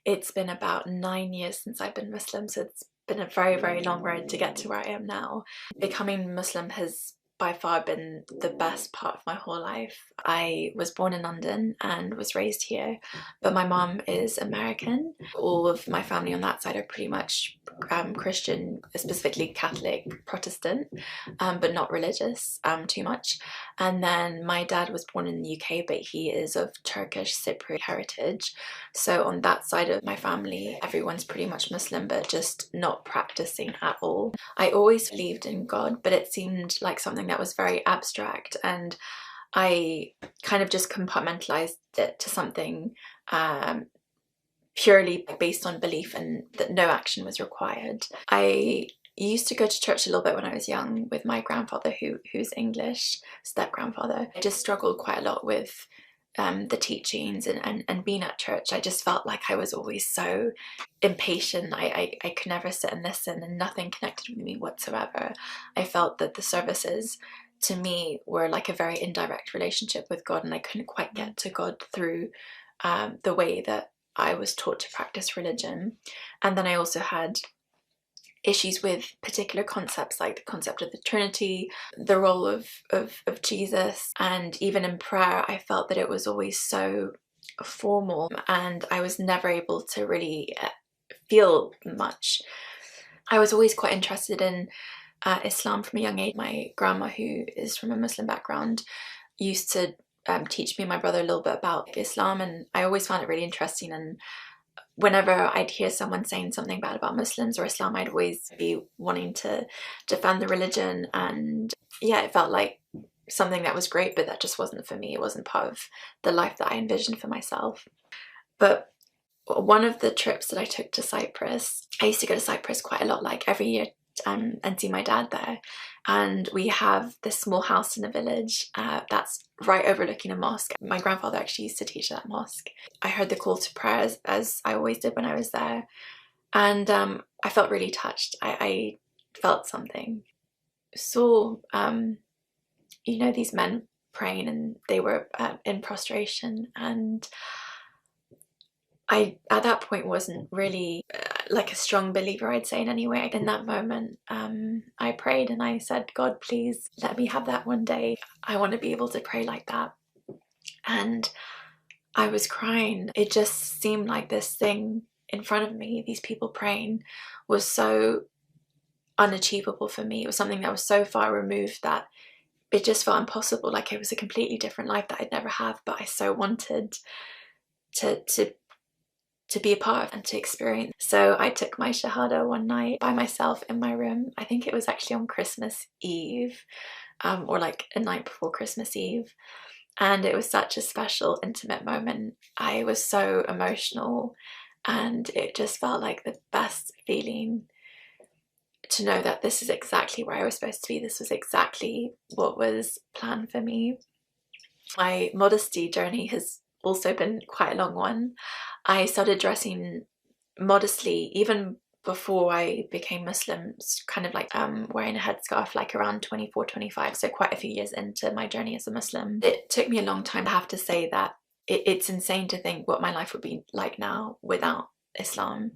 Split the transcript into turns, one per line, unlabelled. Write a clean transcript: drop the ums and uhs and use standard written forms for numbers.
it's been about 9 years since I've been Muslim, so it's been a very, very long road to get to where I am now. Becoming Muslim has by far been the best part of my whole life. I was born in London and was raised here, but my mom is American. All of my family on that side are pretty much Christian, specifically Catholic, Protestant, but not religious too much. And then my dad was born in the UK, but he is of Turkish Cypriot heritage. So on that side of my family, everyone's pretty much Muslim, but just not practicing at all. I always believed in God, but it seemed like something that was very abstract, and I kind of just compartmentalized it to something purely based on belief and that no action was required. I used to go to church a little bit when I was young with my grandfather who's English, step-grandfather. I just struggled quite a lot with the teachings and being at church. I just felt like I was always so impatient. I could never sit and listen, and nothing connected with me whatsoever. I felt that the services to me were like a very indirect relationship with God, and I couldn't quite get to God through the way that I was taught to practice religion. And then I also had issues with particular concepts like the concept of the Trinity, the role of Jesus, and even in prayer I felt that it was always so formal and I was never able to really feel much. I was always quite interested in Islam from a young age. My grandma, who is from a Muslim background, used to teach me and my brother a little bit about Islam, and I always found it really interesting. And whenever I'd hear someone saying something bad about Muslims or Islam, I'd always be wanting to defend the religion. And yeah, it felt like something that was great, but that just wasn't for me. It wasn't part of the life that I envisioned for myself. But one of the trips that I took to Cyprus, I used to go to Cyprus quite a lot, like every year, and see my dad there. And we have this small house in the village that's right overlooking a mosque. My grandfather actually used to teach at that mosque. I heard the call to prayer as I always did when I was there, and I felt really touched. I felt something. Saw you know, these men praying, and they were in prostration, and I at that point wasn't really like a strong believer, I'd say, in any way. In that moment I prayed and I said, God, please let me have that one day. I want to be able to pray like that. And I was crying. It just seemed like this thing in front of me, these people praying, was so unachievable for me. It was something that was so far removed that it just felt impossible, like it was a completely different life that I'd never had, but I so wanted to be a part of and to experience. So I took my Shahada one night by myself in my room. I think it was actually on Christmas Eve, or like a night before Christmas Eve. And it was such a special, intimate moment. I was so emotional, and it just felt like the best feeling to know that this is exactly where I was supposed to be. This was exactly what was planned for me. My modesty journey has also been quite a long one. I started dressing modestly even before I became Muslim, kind of like wearing a headscarf like around 24, 25, so quite a few years into my journey as a Muslim. It took me a long time. I have to say that it's insane to think what my life would be like now without Islam.